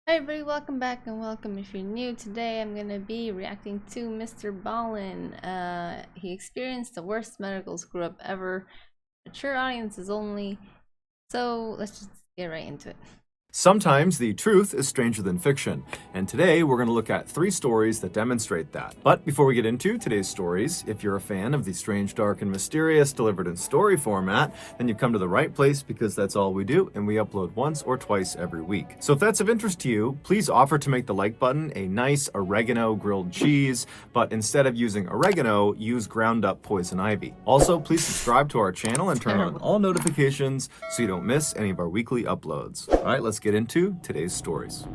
Hi everybody, welcome back and welcome if you're new. Today I'm going to be reacting to Mr. Ballen. He experienced the worst medical screw-up ever. Mature audiences only. So let's just get right into it. Sometimes the truth is stranger than fiction, and today we're going to look at 3 stories that demonstrate that. But before we get into today's stories, if you're a fan of the strange, dark, and mysterious delivered in story format, then you've come to the right place because that's all we do, and we upload once or twice every week. So if that's of interest to you, please offer to make the like button a nice oregano grilled cheese, but instead of using oregano, use ground up poison ivy. Also, please subscribe to our channel and turn on all notifications so you don't miss any of our weekly uploads. All right, let's get into today's stories.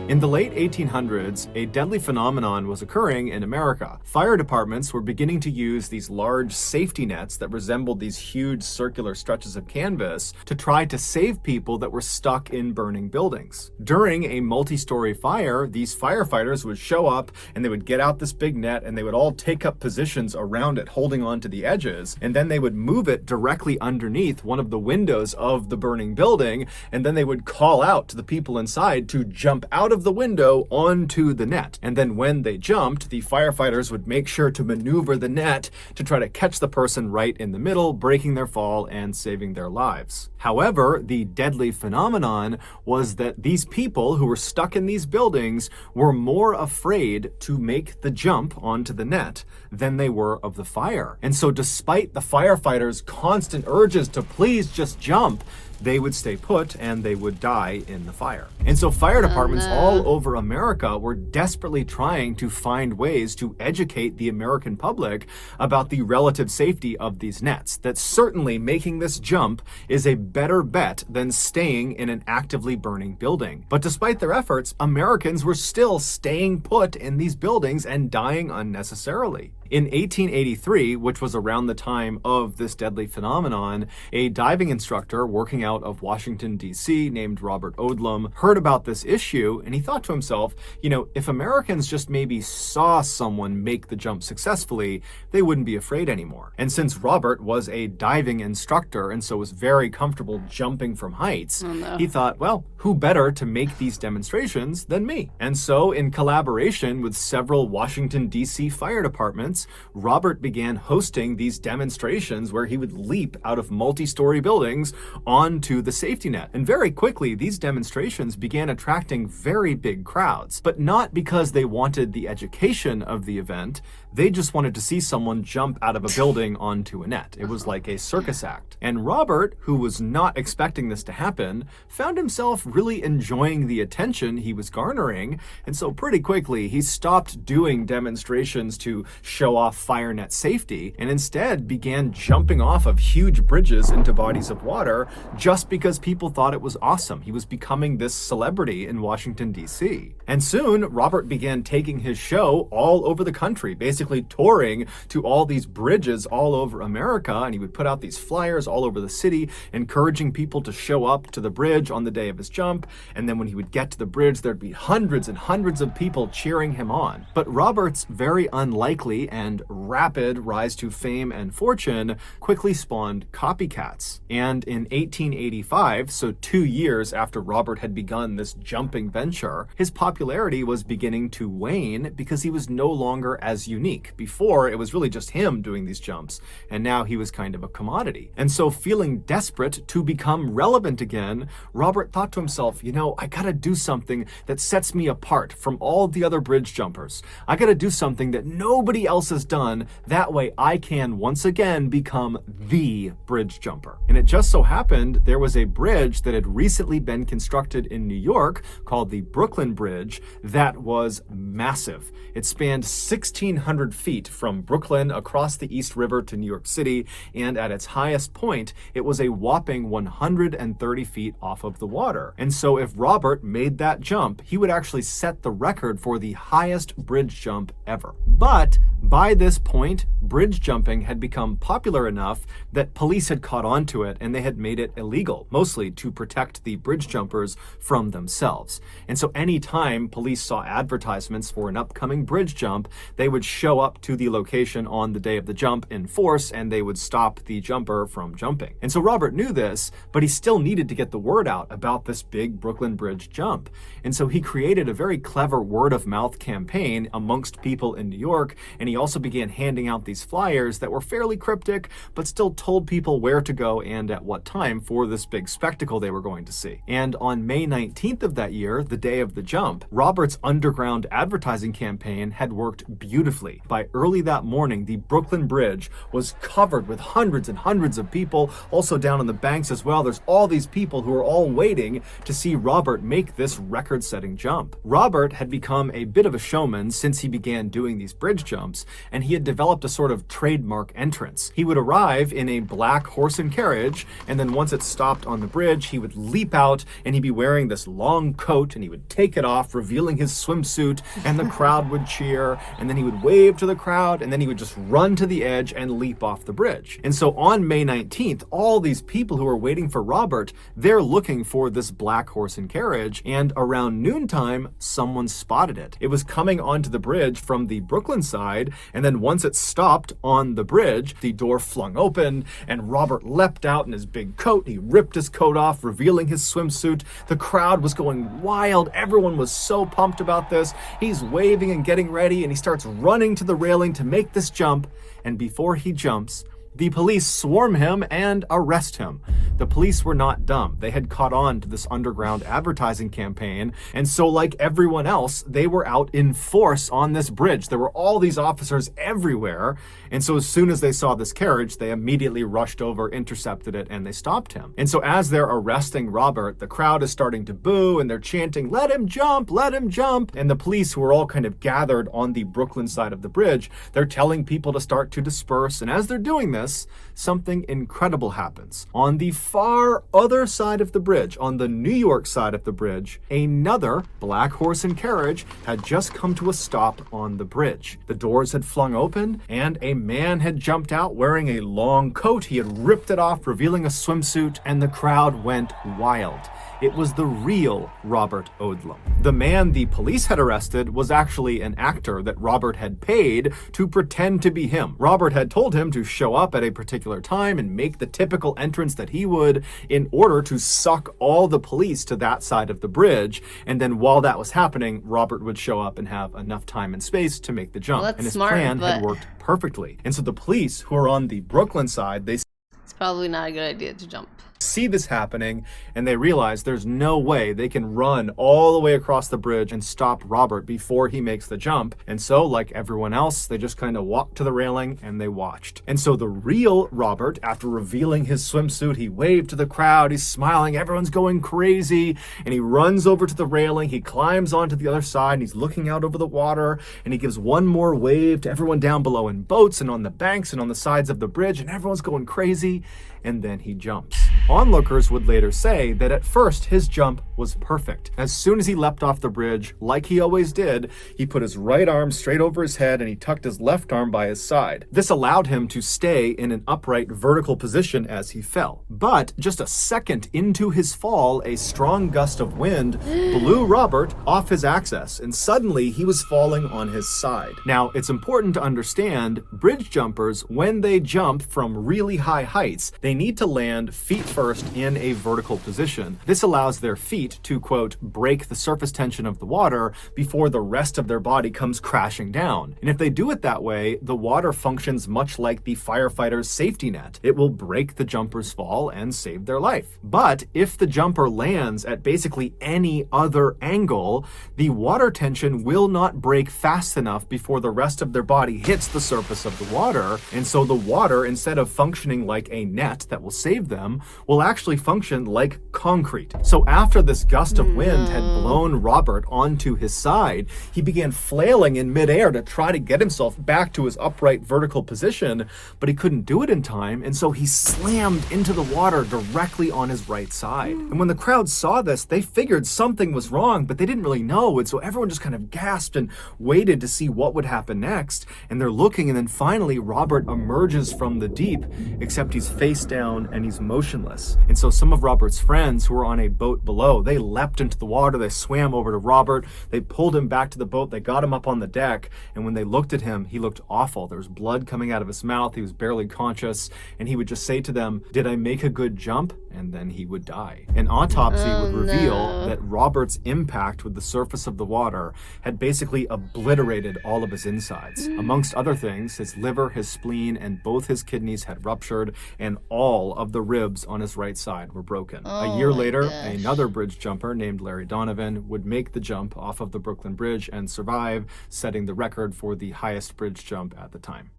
In the late 1800s, a deadly phenomenon was occurring in America. Fire departments were beginning to use these large safety nets that resembled these huge circular stretches of canvas to try to save people that were stuck in burning buildings. During a multi-story fire, these firefighters would show up and they would get out this big net and they would all take up positions around it, holding on to the edges, and then they would move it directly underneath one of the windows of the burning building, and then they would call out to the people inside to jump out of the window onto the net. And then when they jumped, the firefighters would make sure to maneuver the net to try to catch the person right in the middle, breaking their fall and saving their lives. However, the deadly phenomenon was that these people who were stuck in these buildings were more afraid to make the jump onto the net than they were of the fire. And so despite the firefighters' constant urges to please just jump, they would stay put and they would die in the fire. And so fire departments all over America were desperately trying to find ways to educate the American public about the relative safety of these nets, that certainly making this jump is a better bet than staying in an actively burning building. But despite their efforts, Americans were still staying put in these buildings and dying unnecessarily. In 1883, which was around the time of this deadly phenomenon, a diving instructor working out of Washington, D.C., named Robert Odlum, heard about this issue, and he thought to himself, if Americans just maybe saw someone make the jump successfully, they wouldn't be afraid anymore. And since Robert was a diving instructor and so was very comfortable jumping from heights, he thought, well, who better to make these demonstrations than me? And so, in collaboration with several Washington, D.C. fire departments, Robert began hosting these demonstrations where he would leap out of multi-story buildings onto the safety net. And very quickly, these demonstrations began attracting very big crowds, but not because they wanted the education of the event. They just wanted to see someone jump out of a building onto a net. It was like a circus act. And Robert, who was not expecting this to happen, found himself really enjoying the attention he was garnering. And so pretty quickly, he stopped doing demonstrations to show off fire net safety and instead began jumping off of huge bridges into bodies of water just because people thought it was awesome. He was becoming this celebrity in Washington, D.C. And soon, Robert began taking his show all over the country, basically touring to all these bridges all over America, and he would put out these flyers all over the city encouraging people to show up to the bridge on the day of his jump. And then when he would get to the bridge, there'd be hundreds and hundreds of people cheering him on. But Robert's very unlikely and rapid rise to fame and fortune quickly spawned copycats. And in 1885, so 2 years after Robert had begun this jumping venture, his popularity was beginning to wane because he was no longer as unique. Before, it was really just him doing these jumps, and now he was kind of a commodity. And so, feeling desperate to become relevant again, Robert thought to himself, I gotta do something that sets me apart from all the other bridge jumpers. I gotta do something that nobody else has done. That way I can once again become the bridge jumper. And it just so happened there was a bridge that had recently been constructed in New York called the Brooklyn Bridge that was massive. It spanned 1,600 feet from Brooklyn across the East River to New York City, and at its highest point, it was a whopping 130 feet off of the water. And so if Robert made that jump, he would actually set the record for the highest bridge jump ever. But by this point, bridge jumping had become popular enough that police had caught on to it and they had made it illegal, mostly to protect the bridge jumpers from themselves. And so anytime police saw advertisements for an upcoming bridge jump, they would show up to the location on the day of the jump in force and they would stop the jumper from jumping. And so Robert knew this, but he still needed to get the word out about this big Brooklyn Bridge jump. And so he created a very clever word-of-mouth campaign amongst people in New York, and he also began handing out these flyers that were fairly cryptic, but still told people where to go and at what time for this big spectacle they were going to see. And on May 19th of that year, the day of the jump, Robert's underground advertising campaign had worked beautifully. By early that morning, the Brooklyn Bridge was covered with hundreds and hundreds of people, also down on the banks as well. There's all these people who are all waiting to see Robert make this record-setting jump. Robert had become a bit of a showman since he began doing these bridge jumps, and he had developed a sort of trademark entrance. He would arrive in a black horse and carriage, and then once it stopped on the bridge, he would leap out, and he'd be wearing this long coat, and he would take it off, revealing his swimsuit, and the crowd would cheer, and then he would wave to the crowd, and then he would just run to the edge and leap off the bridge. And so on May 19th, all these people who are waiting for Robert, they're looking for this black horse and carriage, and around noontime, someone spotted it. It was coming onto the bridge from the Brooklyn side, and then once it stopped on the bridge, the door flung open, and Robert leapt out in his big coat. He ripped his coat off, revealing his swimsuit. The crowd was going wild. Everyone was so pumped about this. He's waving and getting ready, and he starts running to the railing to make this jump, and before he jumps, the police swarm him and arrest him. The police were not dumb. They had caught on to this underground advertising campaign, and so like everyone else, they were out in force on this bridge. There were all these officers everywhere, and so as soon as they saw this carriage, they immediately rushed over, intercepted it, and they stopped him. And so as they're arresting Robert, the crowd is starting to boo, and they're chanting, "Let him jump! Let him jump!" And the police, who are all kind of gathered on the Brooklyn side of the bridge, they're telling people to start to disperse, and as they're doing this, something incredible happens. On the far other side of the bridge, on the New York side of the bridge, another black horse and carriage had just come to a stop on the bridge. The doors had flung open, and a man had jumped out wearing a long coat. He had ripped it off, revealing a swimsuit, and the crowd went wild. It was the real Robert Odlum. The man the police had arrested was actually an actor that Robert had paid to pretend to be him. Robert had told him to show up at a particular time and make the typical entrance that he would in order to suck all the police to that side of the bridge. And then while that was happening, Robert would show up and have enough time and space to make the jump. Well, and his smart, plan had worked perfectly. And so the police who are on the Brooklyn side, they It's probably not a good idea to jump. see this happening, and they realize there's no way they can run all the way across the bridge and stop Robert before he makes the jump. And so, like everyone else, they just kind of walked to the railing and they watched. And so the real Robert, after revealing his swimsuit, he waved to the crowd, he's smiling, everyone's going crazy, and he runs over to the railing, he climbs onto the other side, and he's looking out over the water, and he gives one more wave to everyone down below in boats and on the banks and on the sides of the bridge, and everyone's going crazy, and then he jumps. Onlookers would later say that at first his jump was perfect. As soon as he leapt off the bridge, like he always did, he put his right arm straight over his head and he tucked his left arm by his side. This allowed him to stay in an upright vertical position as he fell. But just a second into his fall, a strong gust of wind blew Robert off his axis, and suddenly he was falling on his side. Now, it's important to understand, bridge jumpers, when they jump from really high heights, they need to land feet first in a vertical position. This allows their feet to, quote, break the surface tension of the water before the rest of their body comes crashing down. And if they do it that way, the water functions much like the firefighter's safety net. It will break the jumper's fall and save their life. But if the jumper lands at basically any other angle, the water tension will not break fast enough before the rest of their body hits the surface of the water. And so the water, instead of functioning like a net that will save them, will actually function like concrete. So after this gust of wind had blown Robert onto his side, he began flailing in midair to try to get himself back to his upright vertical position, but he couldn't do it in time, and so he slammed into the water directly on his right side. And when the crowd saw this, they figured something was wrong, but they didn't really know, and so everyone just kind of gasped and waited to see what would happen next. And they're looking, and then finally Robert emerges from the deep, except he's face down and he's motionless. And so some of Robert's friends who were on a boat below, they leapt into the water, they swam over to Robert, they pulled him back to the boat, they got him up on the deck, and when they looked at him, he looked awful. There was blood coming out of his mouth, he was barely conscious, and he would just say to them, "Did I make a good jump?" And then he would die. An autopsy would reveal that Robert's impact with the surface of the water had basically obliterated all of his insides. Amongst other things, his liver, his spleen, and both his kidneys had ruptured, and all of the ribs on his right side were broken. A year later, another bridge jumper named Larry Donovan would make the jump off of the Brooklyn Bridge and survive, setting the record for the highest bridge jump at the time.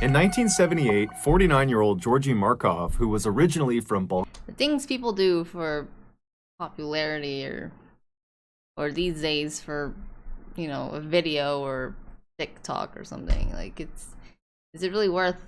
In 1978, 49-year-old Georgy Markov, who was originally from Bulgaria. The things people do for popularity or these days for, you know, a video or TikTok or something. Like, is it really worth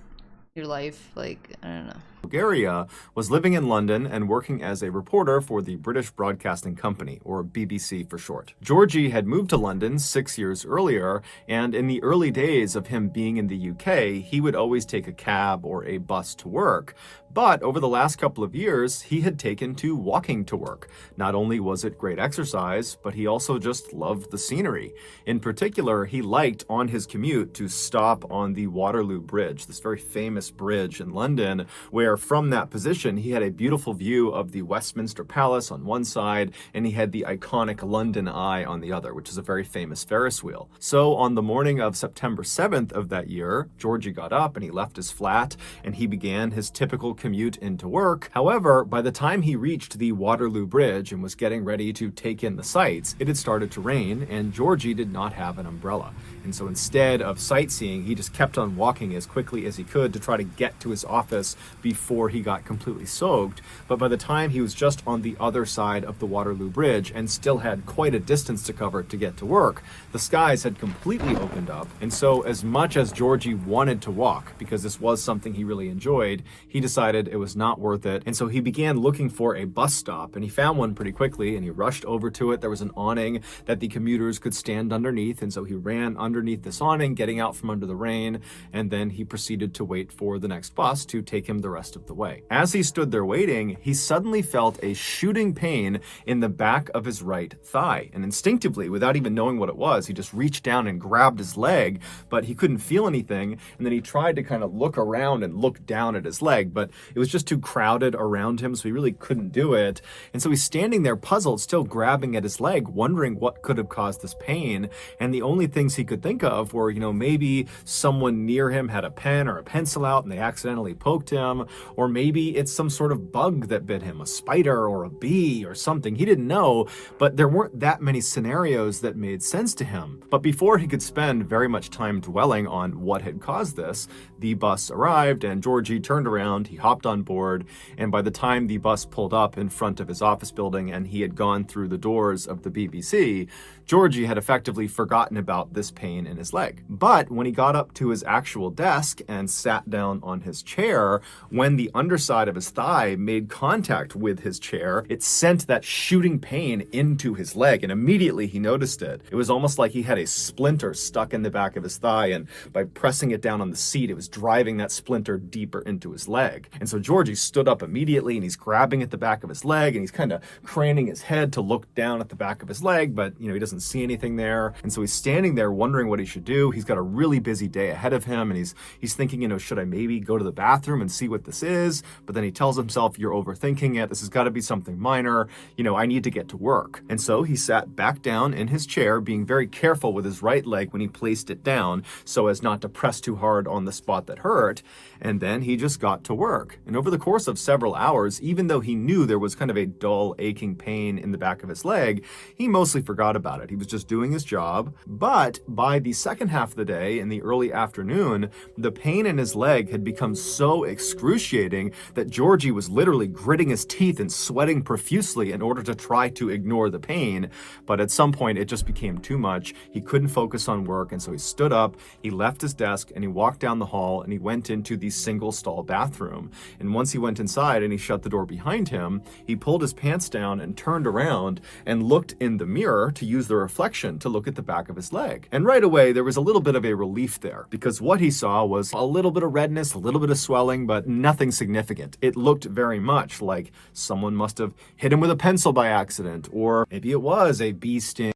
your life? Like, I don't know. Bulgaria was living in London and working as a reporter for the British Broadcasting Company, or BBC for short. Georgie had moved to London 6 years earlier, and in the early days of him being in the UK, he would always take a cab or a bus to work. But over the last couple of years, he had taken to walking to work. Not only was it great exercise, but he also just loved the scenery. In particular, he liked on his commute to stop on the Waterloo Bridge, this very famous bridge in London, where from that position, he had a beautiful view of the Westminster Palace on one side, and he had the iconic London Eye on the other, which is a very famous Ferris wheel. So on the morning of September 7th of that year, Georgie got up and he left his flat, and he began his typical commute into work. However, by the time he reached the Waterloo Bridge and was getting ready to take in the sights, it had started to rain, and Georgie did not have an umbrella. And so instead of sightseeing, he just kept on walking as quickly as he could to try to get to his office before he got completely soaked. But by the time he was just on the other side of the Waterloo Bridge and still had quite a distance to cover to get to work, the skies had completely opened up. And so as much as Georgie wanted to walk, because this was something he really enjoyed, he decided it was not worth it. And so he began looking for a bus stop, and he found one pretty quickly, and he rushed over to it. There was an awning that the commuters could stand underneath, and so he ran underneath this awning, getting out from under the rain, and then he proceeded to wait for the next bus to take him the rest of the way. As he stood there waiting, he suddenly felt a shooting pain in the back of his right thigh, and instinctively, without even knowing what it was, he just reached down and grabbed his leg, but he couldn't feel anything. And then he tried to kind of look around and look down at his leg, but it was just too crowded around him, so he really couldn't do it. And so he's standing there puzzled, still grabbing at his leg, wondering what could have caused this pain. And the only things he could think of were, you know, maybe someone near him had a pen or a pencil out and they accidentally poked him, or maybe it's some sort of bug that bit him, a spider or a bee or something. He didn't know, but there weren't that many scenarios that made sense to him. But before he could spend very much time dwelling on what had caused this, the bus arrived and Georgie turned around, he hopped on board, and by the time the bus pulled up in front of his office building and he had gone through the doors of the BBC, Georgie had effectively forgotten about this pain in his leg. But when he got up to his actual desk and sat down on his chair, when the underside of his thigh made contact with his chair, it sent that shooting pain into his leg, and immediately he noticed it. It was almost like he had a splinter stuck in the back of his thigh, and by pressing it down on the seat, it was driving that splinter deeper into his leg. And so Georgie stood up immediately, and he's grabbing at the back of his leg, and he's kind of craning his head to look down at the back of his leg, but he doesn't see anything there. And so he's standing there wondering what he should do. He's got a really busy day ahead of him, and he's thinking, should I maybe go to the bathroom and see what this is? But then he tells himself, you're overthinking it. This has got to be something minor. I need to get to work. And so he sat back down in his chair, being very careful with his right leg when he placed it down so as not to press too hard on the spot that hurt. And then he just got to work. And over the course of several hours, even though he knew there was kind of a dull, aching pain in the back of his leg, he mostly forgot about it. it. He was just doing his job. But by the second half of the day, in the early afternoon, the pain in his leg had become so excruciating that Georgie was literally gritting his teeth and sweating profusely in order to try to ignore the pain. But at some point, it just became too much. He couldn't focus on work, and so he stood up, he left his desk, and he walked down the hall, and he went into the single-stall bathroom. And once he went inside and he shut the door behind him, he pulled his pants down and turned around and looked in the mirror to use the reflection to look at the back of his leg. And right away, there was a little bit of a relief there, because what he saw was a little bit of redness, a little bit of swelling, but nothing significant. It looked very much like someone must have hit him with a pencil by accident, or maybe it was a bee sting.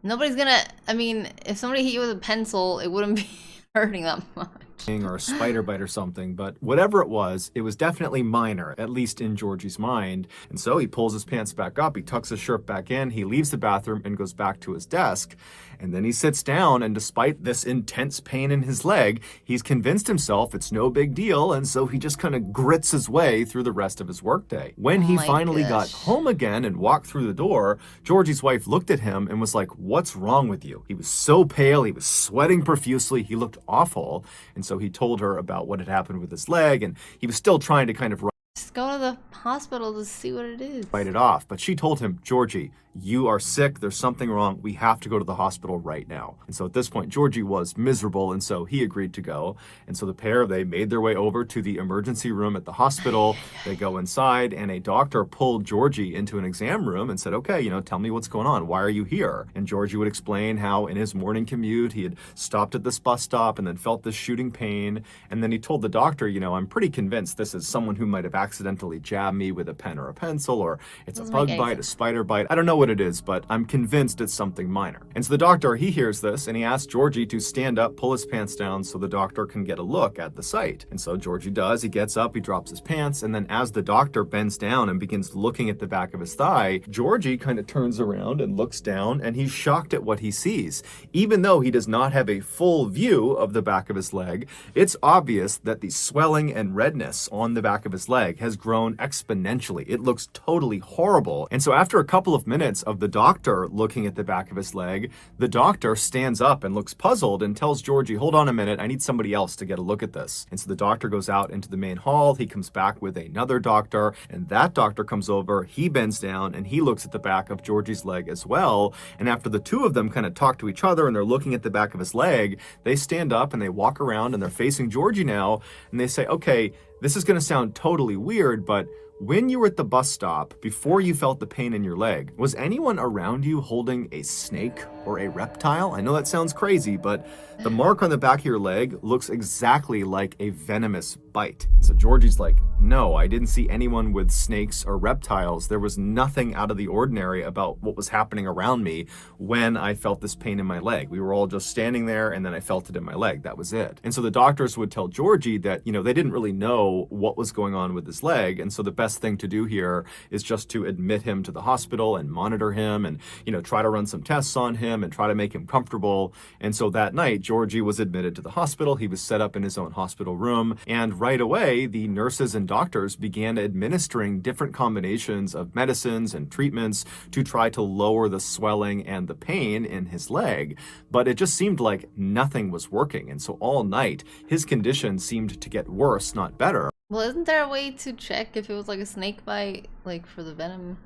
Nobody's gonna, I mean, if somebody hit you with a pencil, it wouldn't be hurting that much. Or a spider bite or something, but whatever it was definitely minor, at least in Georgie's mind. And so he pulls his pants back up, he tucks his shirt back in, he leaves the bathroom and goes back to his desk. And then he sits down, and despite this intense pain in his leg, he's convinced himself it's no big deal, and so he just kind of grits his way through the rest of his workday. When he finally got home again and walked through the door, Georgie's wife looked at him and was like, "What's wrong with you?" He was so pale, he was sweating profusely, he looked awful. And so he told her about what had happened with his leg, and he was still trying to kind of just go to the hospital to see what it is. Write it off. But she told him, "Georgie, you are sick. There's something wrong. We have to go to the hospital right now." And so at this point, Georgie was miserable, and so he agreed to go. And so the pair, they made their way over to the emergency room at the hospital. They go inside, and a doctor pulled Georgie into an exam room and said, "Okay, tell me what's going on. Why are you here?" And Georgie would explain how in his morning commute, he had stopped at this bus stop and then felt this shooting pain. And then he told the doctor, "I'm pretty convinced this is someone who might have accidentally jabbed me with a pen or a pencil, or it's a bug bite, a spider bite. I don't know what it is, but I'm convinced it's something minor." And so the doctor, he hears this, and he asks Georgie to stand up, pull his pants down so the doctor can get a look at the site. And so Georgie does. He gets up, he drops his pants, and then as the doctor bends down and begins looking at the back of his thigh, Georgie kind of turns around and looks down, and he's shocked at what he sees. Even though he does not have a full view of the back of his leg, it's obvious that the swelling and redness on the back of his leg has grown exponentially. It looks totally horrible. And so after a couple of minutes of the doctor looking at the back of his leg, the doctor stands up and looks puzzled and tells Georgie, "Hold on a minute, I need somebody else to get a look at this." And so the doctor goes out into the main hall, he comes back with another doctor, and that doctor comes over, he bends down, and he looks at the back of Georgie's leg as well. And after the two of them kind of talk to each other and they're looking at the back of his leg, they stand up and they walk around and they're facing Georgie now, and they say, "Okay, this is going to sound totally weird, but when you were at the bus stop, before you felt the pain in your leg, was anyone around you holding a snake or a reptile?" I know that sounds crazy, but the mark on the back of your leg looks exactly like a venomous bite. So Georgie's like, "No, I didn't see anyone with snakes or reptiles. There was nothing out of the ordinary about what was happening around me when I felt this pain in my leg. We were all just standing there, and then I felt it in my leg. That was it." And so the doctors would tell Georgie that, they didn't really know what was going on with his leg, and so the best thing to do here is just to admit him to the hospital and monitor him and, try to run some tests on him and try to make him comfortable. And so that night, Georgie was admitted to the hospital. He was set up in his own hospital room, and right away, the nurses and doctors began administering different combinations of medicines and treatments to try to lower the swelling and the pain in his leg. But it just seemed like nothing was working, and so all night, his condition seemed to get worse, not better. Well, isn't there a way to check if it was like a snake bite, like for the venom?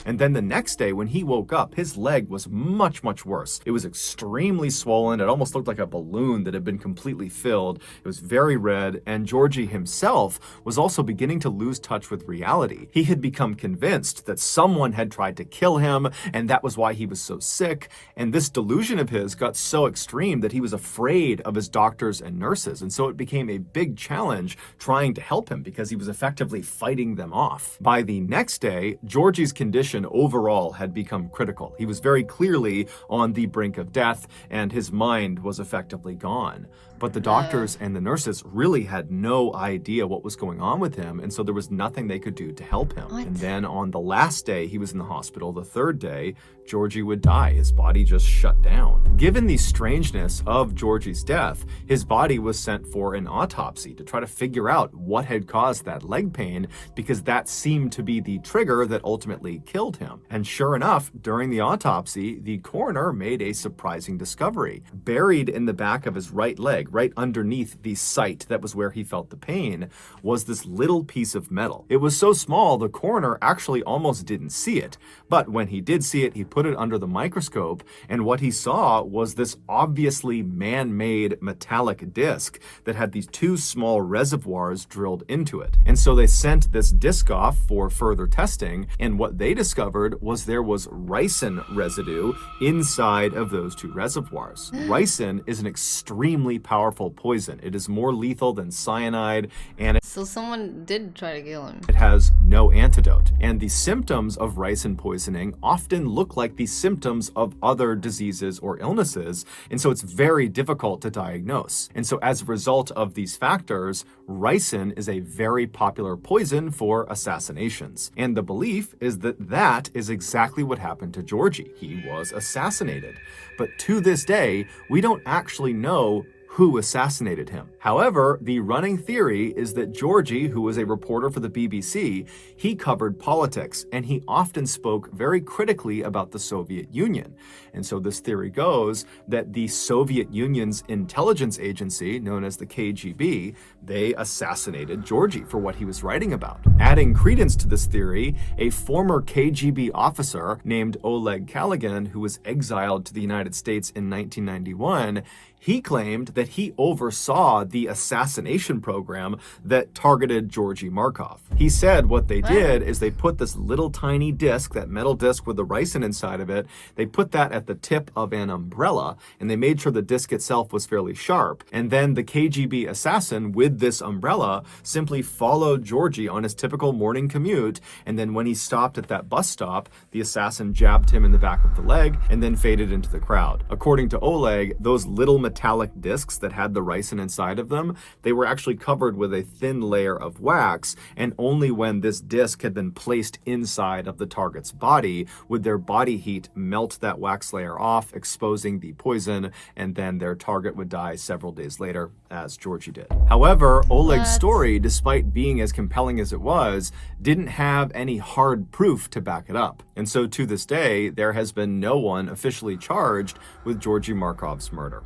And then the next day when he woke up, his leg was much, much worse. It was extremely swollen. It almost looked like a balloon that had been completely filled. It was very red, and Georgie himself was also beginning to lose touch with reality. He had become convinced that someone had tried to kill him, and that was why he was so sick. And this delusion of his got so extreme that he was afraid of his doctors and nurses. And so it became a big challenge trying to help him because he was effectively fighting them off. By the next day, Georgie's condition overall had become critical. He was very clearly on the brink of death, and his mind was effectively gone. But the doctors and the nurses really had no idea what was going on with him, and so there was nothing they could do to help him. And then on the last day he was in the hospital, the third day, Georgie would die. His body just shut down. Given the strangeness of Georgie's death, his body was sent for an autopsy to try to figure out what had caused that leg pain, because that seemed to be the trigger that ultimately actually killed him. And sure enough, during the autopsy, the coroner made a surprising discovery. Buried in the back of his right leg, right underneath the site that was where he felt the pain, was this little piece of metal. It was so small, the coroner actually almost didn't see it. But when he did see it, he put it under the microscope, and what he saw was this obviously man-made metallic disc that had these two small reservoirs drilled into it. And so they sent this disc off for further testing, and what they discovered was there was ricin residue inside of those two reservoirs. Ricin is an extremely powerful poison. It is more lethal than cyanide, and So someone did try to kill him. it has no antidote. And the symptoms of ricin poisoning often look like the symptoms of other diseases or illnesses, and so it's very difficult to diagnose. And so as a result of these factors, ricin is a very popular poison for assassinations. And the belief is that that is exactly what happened to Georgie. He was assassinated. But to this day, we don't actually know who assassinated him. However, the running theory is that Georgie, who was a reporter for the BBC, he covered politics, and he often spoke very critically about the Soviet Union. And so this theory goes that the Soviet Union's intelligence agency, known as the KGB, they assassinated Georgie for what he was writing about. Adding credence to this theory, a former KGB officer named Oleg Kaligan, who was exiled to the United States in 1991, he claimed that he oversaw the assassination program that targeted Georgy Markov. He said what they did is they put this little tiny disc, that metal disc with the ricin inside of it, they put that at the tip of an umbrella, and they made sure the disc itself was fairly sharp. And then the KGB assassin with this umbrella simply followed Georgie on his typical morning commute, and then when he stopped at that bus stop, the assassin jabbed him in the back of the leg and then faded into the crowd. According to Oleg, those little metallic discs that had the ricin inside of them, they were actually covered with a thin layer of wax, and only when this disc had been placed inside of the target's body would their body heat melt that wax layer off, exposing the poison, and then their target would die several days later, as Georgie did. However, Oleg's story, despite being as compelling as it was, didn't have any hard proof to back it up. And so to this day, there has been no one officially charged with Georgy Markov's murder.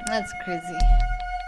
That's crazy.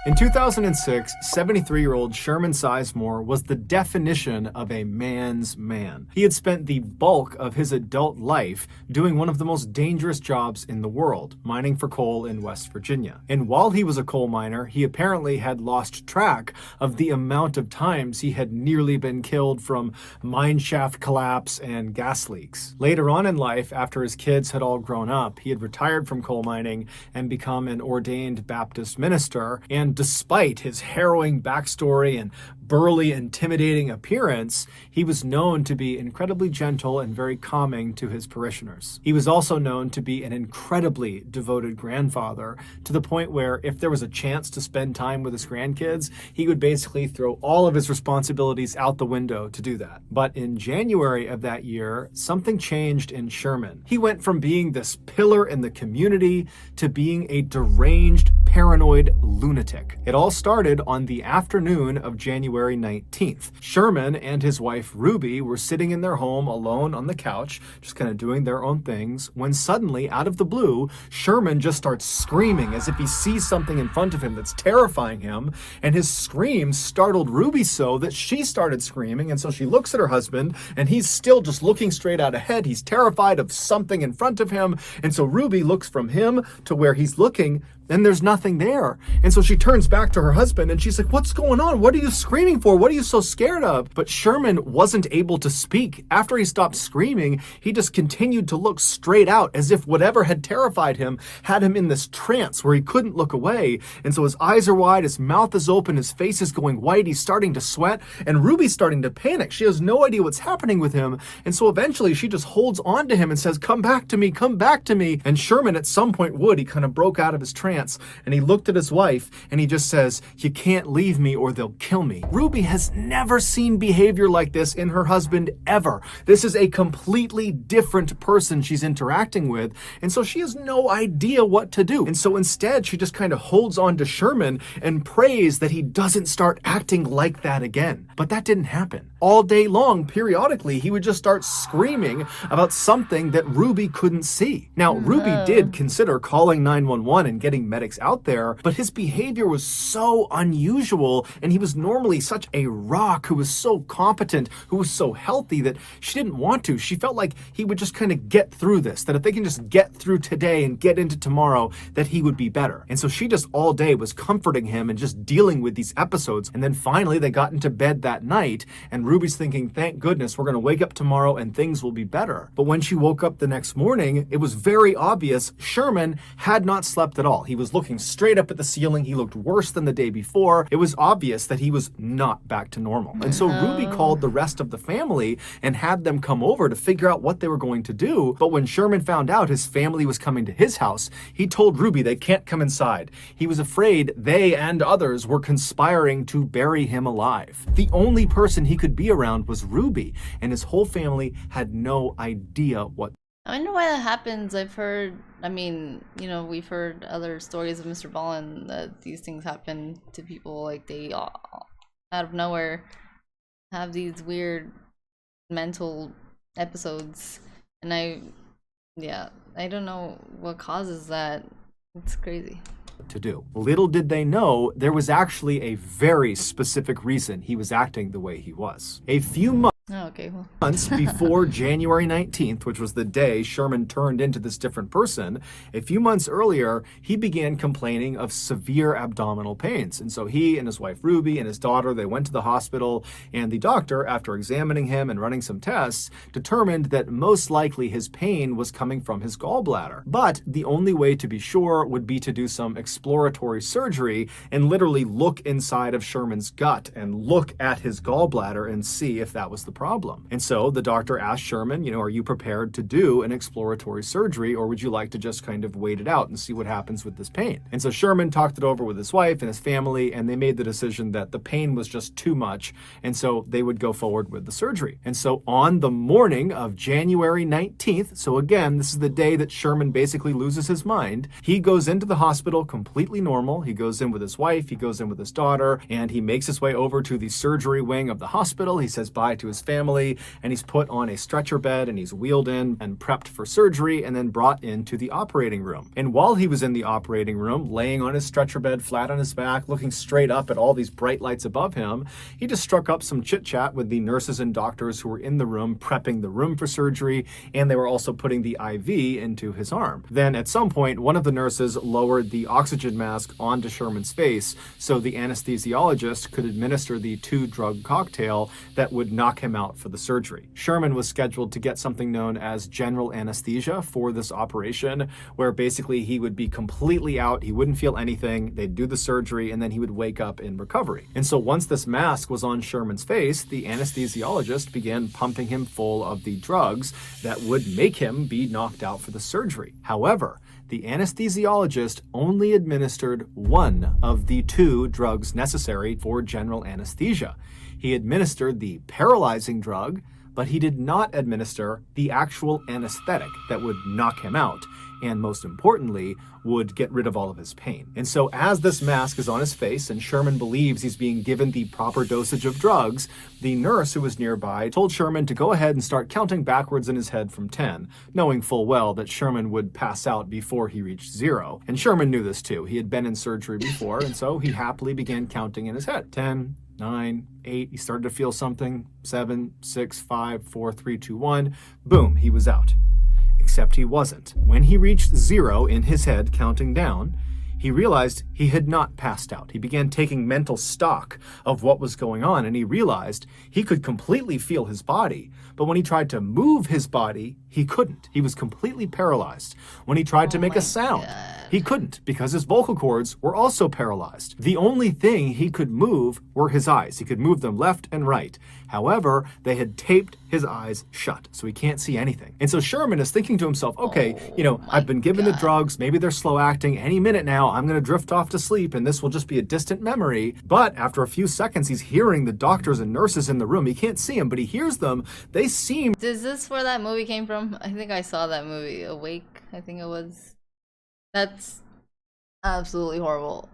In 2006, 73-year-old Sherman Sizemore was the definition of a man's man. He had spent the bulk of his adult life doing one of the most dangerous jobs in the world, mining for coal in West Virginia. And while he was a coal miner, he apparently had lost track of the amount of times he had nearly been killed from mine shaft collapse and gas leaks. Later on in life, after his kids had all grown up, he had retired from coal mining and become an ordained Baptist minister, and despite his harrowing backstory and burly, intimidating appearance, he was known to be incredibly gentle and very calming to his parishioners. He was also known to be an incredibly devoted grandfather, to the point where if there was a chance to spend time with his grandkids, he would basically throw all of his responsibilities out the window to do that. But in January of that year, something changed in Sherman. He went from being this pillar in the community to being a deranged, paranoid lunatic. It all started on the afternoon of January 19th. Sherman and his wife Ruby were sitting in their home alone on the couch, just kind of doing their own things, when suddenly, out of the blue, Sherman just starts screaming as if he sees something in front of him that's terrifying him, and his scream startled Ruby so that she started screaming, and so she looks at her husband, and he's still just looking straight out ahead. He's terrified of something in front of him, and so Ruby looks from him to where he's looking, and there's nothing there. And so she turns back to her husband and she's like, "What's going on? What are you screaming for? What are you so scared of?" But Sherman wasn't able to speak. After he stopped screaming, he just continued to look straight out as if whatever had terrified him had him in this trance where he couldn't look away. And so his eyes are wide, his mouth is open, his face is going white, he's starting to sweat, and Ruby's starting to panic. She has no idea what's happening with him. And so eventually she just holds on to him and says, "Come back to me, come back to me." And Sherman at some point he kind of broke out of his trance, and And he looked at his wife and he just says, "You can't leave me or they'll kill me." Ruby has never seen behavior like this in her husband ever. This is a completely different person she's interacting with, and so she has no idea what to do. And so instead, she just kind of holds on to Sherman and prays that he doesn't start acting like that again. But that didn't happen. All day long, periodically, he would just start screaming about something that Ruby couldn't see. Now, Ruby did consider calling 911 and getting medics out there, but his behavior was so unusual, and he was normally such a rock who was so competent, who was so healthy, that she didn't want to. She felt like he would just kind of get through this, that if they can just get through today and get into tomorrow, that he would be better. And so she just all day was comforting him and just dealing with these episodes. And then finally they got into bed that night, and Ruby's thinking, thank goodness, we're going to wake up tomorrow and things will be better. But when she woke up the next morning, it was very obvious Sherman had not slept at all. He was looking straight up at the ceiling. He looked worse than the day before. It was obvious that he was not back to normal. And so Ruby called the rest of the family and had them come over to figure out what they were going to do. But when Sherman found out his family was coming to his house, he told Ruby they can't come inside. He was afraid they and others were conspiring to bury him alive. The only person he could be around was Ruby, and his whole family had no idea what. I wonder why that happens. I've heard, I mean, you know, we've heard other stories of Mr. Ballen that these things happen to people, like they all, out of nowhere have these weird mental episodes. And I don't know what causes that. It's crazy. To do. Little did they know, there was actually a very specific reason he was acting the way he was. A few months before January 19th, which was the day Sherman turned into this different person, a few months earlier, he began complaining of severe abdominal pains. And so he and his wife Ruby and his daughter, they went to the hospital, and the doctor, after examining him and running some tests, determined that most likely his pain was coming from his gallbladder. But the only way to be sure would be to do some exploratory surgery and literally look inside of Sherman's gut and look at his gallbladder and see if that was the problem. And so the doctor asked Sherman, are you prepared to do an exploratory surgery, or would you like to just kind of wait it out and see what happens with this pain? And so Sherman talked it over with his wife and his family, and they made the decision that the pain was just too much, and so they would go forward with the surgery. And so on the morning of January 19th, so again, this is the day that Sherman basically loses his mind, he goes into the hospital completely normal. He goes in with his wife, he goes in with his daughter, and he makes his way over to the surgery wing of the hospital. He says bye to his family, and he's put on a stretcher bed, and he's wheeled in and prepped for surgery, and then brought into the operating room. And while he was in the operating room, laying on his stretcher bed, flat on his back, looking straight up at all these bright lights above him, he just struck up some chit-chat with the nurses and doctors who were in the room, prepping the room for surgery, and they were also putting the IV into his arm. Then at some point, one of the nurses lowered the oxygen mask onto Sherman's face so the anesthesiologist could administer the 2-drug cocktail that would knock him out for the surgery. Sherman was scheduled to get something known as general anesthesia for this operation, where basically he would be completely out, he wouldn't feel anything, they'd do the surgery, and then he would wake up in recovery. And so once this mask was on Sherman's face, the anesthesiologist began pumping him full of the drugs that would make him be knocked out for the surgery. However, the anesthesiologist only administered one of the 2 drugs necessary for general anesthesia. He administered the paralyzing drug, but he did not administer the actual anesthetic that would knock him out, and most importantly, would get rid of all of his pain. And so as this mask is on his face and Sherman believes he's being given the proper dosage of drugs, the nurse who was nearby told Sherman to go ahead and start counting backwards in his head from 10, knowing full well that Sherman would pass out before he reached 0. And Sherman knew this too. He had been in surgery before, and so he happily began counting in his head. 10, 9, 8, he started to feel something. 7, 6, 5, 4, 3, 2, 1. Boom, he was out. Except he wasn't. When he reached 0 in his head, counting down, he realized he had not passed out. He began taking mental stock of what was going on, and he realized he could completely feel his body, but when he tried to move his body, he couldn't. He was completely paralyzed. When he tried to make a sound, he couldn't because his vocal cords were also paralyzed. The only thing he could move were his eyes. He could move them left and right. However, they had taped his eyes shut, so he can't see anything. And so Sherman is thinking to himself, okay, I've been given the drugs, maybe they're slow acting. Any minute now, I'm going to drift off to sleep and this will just be a distant memory. But after a few seconds, he's hearing the doctors and nurses in the room. He can't see them, but he hears them. They seem... Is this where that movie came from? I think I saw that movie, Awake, I think it was. That's absolutely horrible.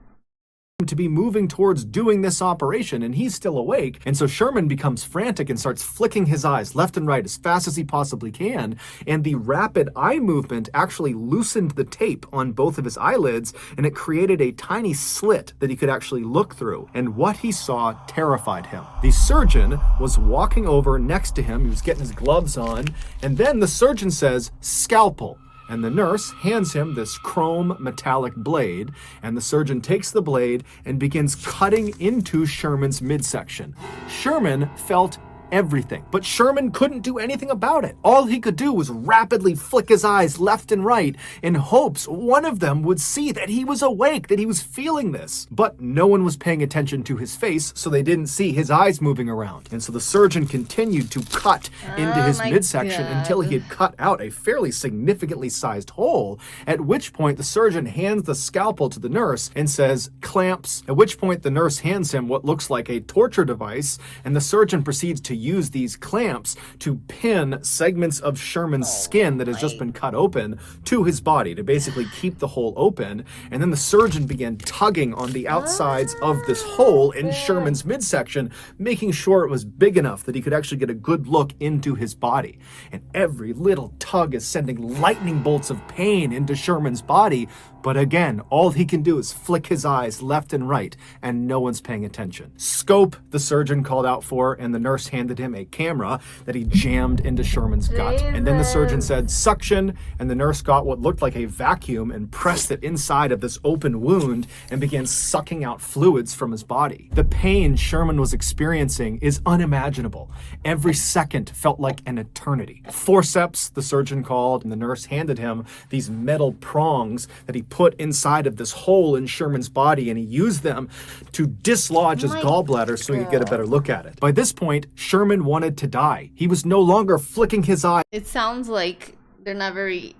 To be moving towards doing this operation, and he's still awake. And so Sherman becomes frantic and starts flicking his eyes left and right as fast as he possibly can. And the rapid eye movement actually loosened the tape on both of his eyelids, and it created a tiny slit that he could actually look through. And what he saw terrified him. The surgeon was walking over next to him. He was getting his gloves on. And then the surgeon says, "Scalpel." And the nurse hands him this chrome metallic blade, and the surgeon takes the blade and begins cutting into Sherman's midsection. Sherman felt everything, but Sherman couldn't do anything about it. All he could do was rapidly flick his eyes left and right in hopes one of them would see that he was awake, that he was feeling this. But no one was paying attention to his face, so they didn't see his eyes moving around. And so the surgeon continued to cut into his midsection until he had cut out a fairly significantly sized hole, at which point the surgeon hands the scalpel to the nurse and says, "Clamps," at which point the nurse hands him what looks like a torture device, and the surgeon proceeds to use these clamps to pin segments of Sherman's skin that has just been cut open to his body to basically keep the hole open. And then the surgeon began tugging on the outsides of this hole in Sherman's midsection, making sure it was big enough that he could actually get a good look into his body. And every little tug is sending lightning bolts of pain into Sherman's body. But again, all he can do is flick his eyes left and right, and no one's paying attention. "Scope," the surgeon called out for, and the nurse handed him a camera that he jammed into Sherman's gut. And then the surgeon said, "Suction," and the nurse got what looked like a vacuum and pressed it inside of this open wound and began sucking out fluids from his body. The pain Sherman was experiencing is unimaginable. Every second felt like an eternity. "Forceps," the surgeon called, and the nurse handed him these metal prongs that he put inside of this hole in Sherman's body, and he used them to dislodge his gallbladder so he could get a better look at it. By this point, Sherman wanted to die. He was no longer flicking his eye. It sounds like they're not very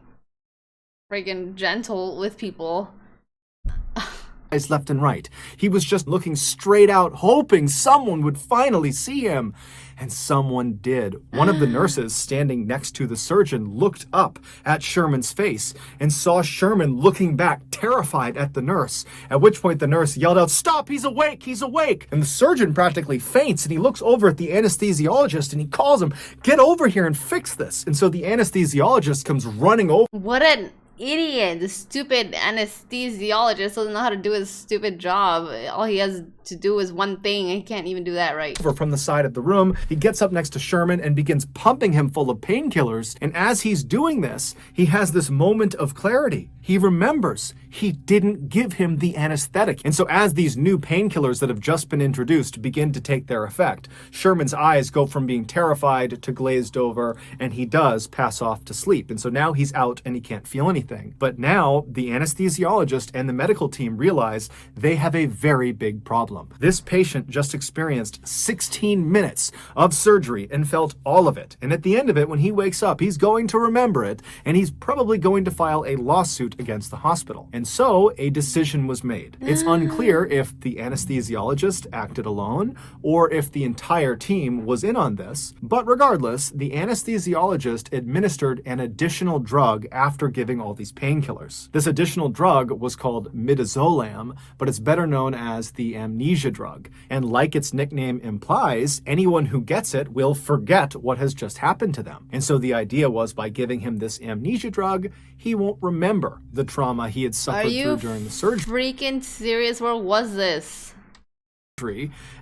friggin' gentle with people. Left and right. He was just looking straight out, hoping someone would finally see him. And someone did. One of the nurses standing next to the surgeon looked up at Sherman's face and saw Sherman looking back, terrified at the nurse, at which point the nurse yelled out, "Stop, he's awake, he's awake!" And the surgeon practically faints, and he looks over at the anesthesiologist and he calls him, "Get over here and fix this." And so the anesthesiologist comes running over. What an idiot. The stupid anesthesiologist doesn't know how to do his stupid job. All he has to do is one thing, and he can't even do that right. From the side of the room, he gets up next to Sherman and begins pumping him full of painkillers. And as he's doing this, he has this moment of clarity. He remembers he didn't give him the anesthetic. And so as these new painkillers that have just been introduced begin to take their effect, Sherman's eyes go from being terrified to glazed over, and he does pass off to sleep. And so now he's out and he can't feel anything. But now the anesthesiologist and the medical team realize they have a very big problem. This patient just experienced 16 minutes of surgery and felt all of it. And at the end of it, when he wakes up, he's going to remember it, and he's probably going to file a lawsuit against the hospital. And so a decision was made. It's unclear if the anesthesiologist acted alone or if the entire team was in on this. But regardless, the anesthesiologist administered an additional drug after giving all these painkillers. This additional drug was called midazolam, but it's better known as the amnesia drug. And like its nickname implies, anyone who gets it will forget what has just happened to them. And so the idea was, by giving him this amnesia drug, he won't remember the trauma he had suffered through during the surgery. Freaking serious? Where was this?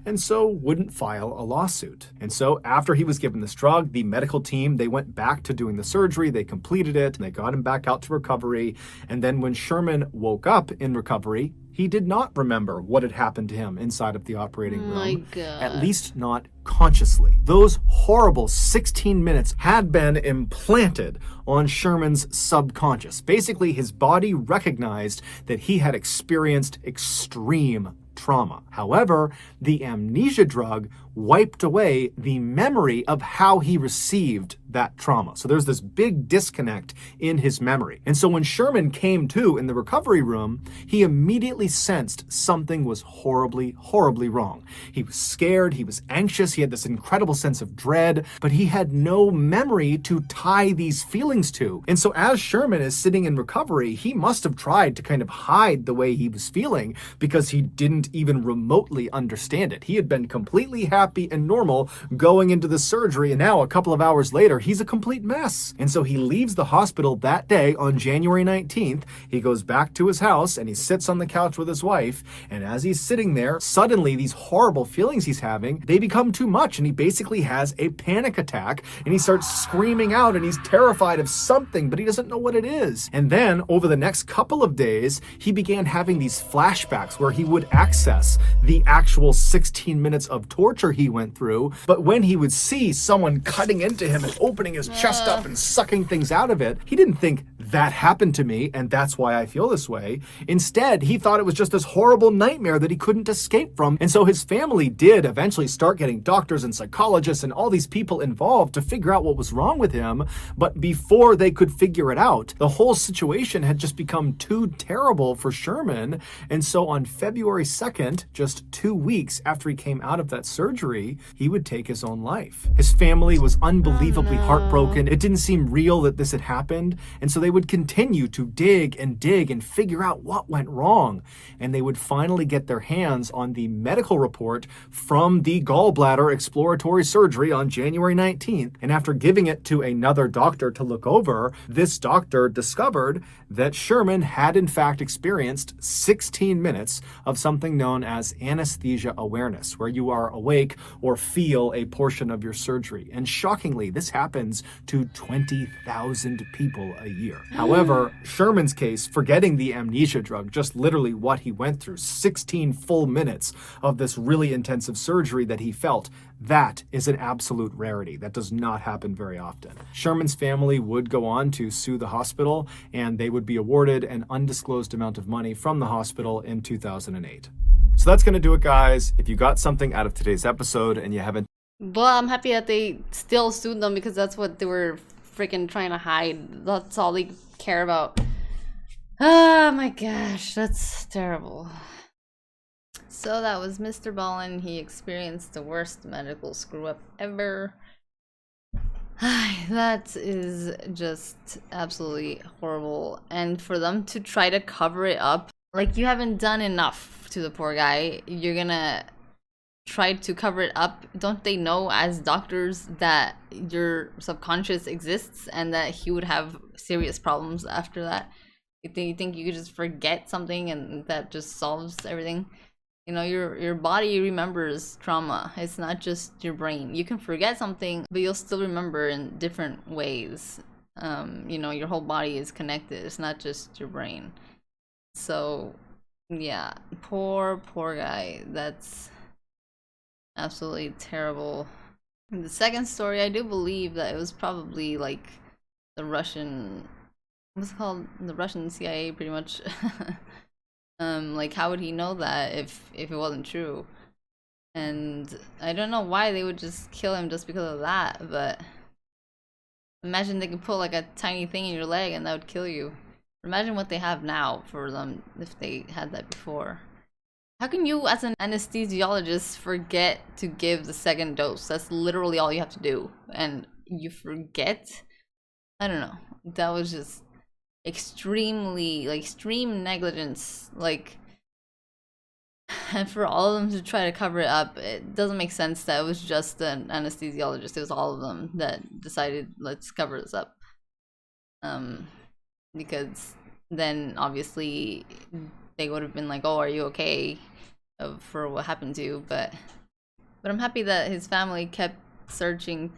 and so wouldn't file a lawsuit. And so after he was given this drug, the medical team, they went back to doing the surgery, they completed it, and they got him back out to recovery. And then when Sherman woke up in recovery, he did not remember what had happened to him inside of the operating My room, God. at least not consciously. Those horrible 16 minutes had been implanted on Sherman's subconscious. Basically, his body recognized that he had experienced extreme trauma. However, the amnesia drug wiped away the memory of how he received that trauma. So there's this big disconnect in his memory. And so when Sherman came to in the recovery room, he immediately sensed something was horribly, horribly wrong. He was scared, he was anxious, he had this incredible sense of dread, but he had no memory to tie these feelings to. And so as Sherman is sitting in recovery, he must have tried to kind of hide the way he was feeling because he didn't even remotely understand it. He had been completely happy and normal going into the surgery, and now a couple of hours later, he's a complete mess. And so he leaves the hospital that day on January 19th. He goes back to his house and he sits on the couch with his wife. And as he's sitting there, suddenly these horrible feelings he's having, they become too much. And he basically has a panic attack and he starts screaming out and he's terrified of something, but he doesn't know what it is. And then over the next couple of days, he began having these flashbacks where he would access the actual 16 minutes of torture he went through. But when he would see someone cutting into him and opening his chest up and sucking things out of it, he didn't think that happened to me and that's why I feel this way. Instead, he thought it was just this horrible nightmare that he couldn't escape from. And so his family did eventually start getting doctors and psychologists and all these people involved to figure out what was wrong with him. But before they could figure it out, the whole situation had just become too terrible for Sherman. And so on February 2nd, just 2 weeks after he came out of that surgery, he would take his own life. His family was unbelievably heartbroken. It didn't seem real that this had happened. And so they would continue to dig and figure out what went wrong. And they would finally get their hands on the medical report from the gallbladder exploratory surgery on January 19th. And after giving it to another doctor to look over, this doctor discovered that Sherman had in fact experienced 16 minutes of something known as anesthesia awareness, where you are awake or feel a portion of your surgery. And shockingly, this happens to 20,000 people a year. However, Sherman's case, forgetting the amnesia drug, just literally what he went through, 16 full minutes of this really intensive surgery that he felt, that is an absolute rarity. That does not happen very often. Sherman's family would go on to sue the hospital, and they would be awarded an undisclosed amount of money from the hospital in 2008. So that's going to do it, guys. If you got something out of today's episode and you haven't... Well, I'm happy that they still sued them because that's what they were freaking trying to hide. That's all they care about. Oh my gosh, that's terrible. So that was Mr. Ballen. He experienced the worst medical screw up ever. That is just absolutely horrible. And for them to try to cover it up, like, you haven't done enough to the poor guy. You're gonna try to cover it up. Don't they know as doctors that your subconscious exists and that he would have serious problems after that? You think you could just forget something and that just solves everything? You know, your body remembers trauma. It's not just your brain. You can forget something, but you'll still remember in different ways. You know, your whole body is connected. It's not just your brain. So, yeah, poor guy. That's absolutely terrible. And the second story, I do believe that it was probably like the Russian, what's it called? The Russian CIA, pretty much. Like, how would he know that if it wasn't true? And I don't know why they would just kill him just because of that, but imagine they could put like a tiny thing in your leg and that would kill you. Imagine what they have now for them if they had that before. How can you, as an anesthesiologist, forget to give the second dose? That's literally all you have to do. And you forget? I don't know. That was just extremely, like, extreme negligence. Like, and for all of them to try to cover it up, it doesn't make sense that it was just an anesthesiologist. It was all of them that decided, let's cover this up. Because then obviously they would have been like, oh, are you okay? for what happened to you, but I'm happy that his family kept searching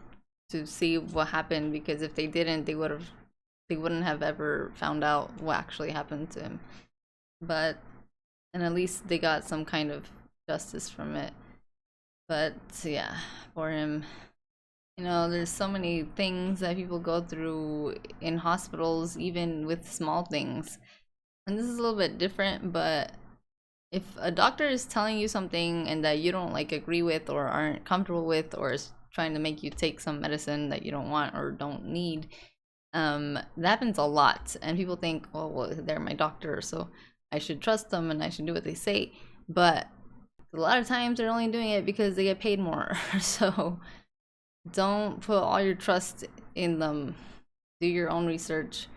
to see what happened, because if they didn't, they wouldn't have ever found out what actually happened to him. But and at least they got some kind of justice from it. But yeah, for him, you know, there's so many things that people go through in hospitals, even with small things. And this is a little bit different, but if a doctor is telling you something and that you don't like agree with or aren't comfortable with, or is trying to make you take some medicine that you don't want or don't need, that happens a lot. And people think, oh, well, they're my doctor, so I should trust them and I should do what they say. But a lot of times they're only doing it because they get paid more. So don't put all your trust in them. Do your own research.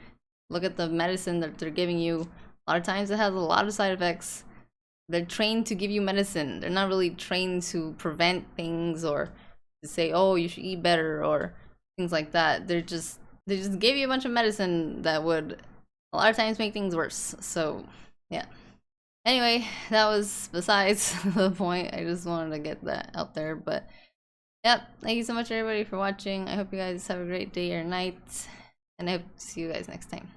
Look at the medicine that they're giving you. A lot of times it has a lot of side effects. They're trained to give you medicine. They're not really trained to prevent things or to say, oh, you should eat better or things like that. They just gave you a bunch of medicine that would a lot of times make things worse. So yeah. Anyway, that was besides the point. I just wanted to get that out there. But yep, thank you so much everybody for watching. I hope you guys have a great day or night, and I hope to see you guys next time.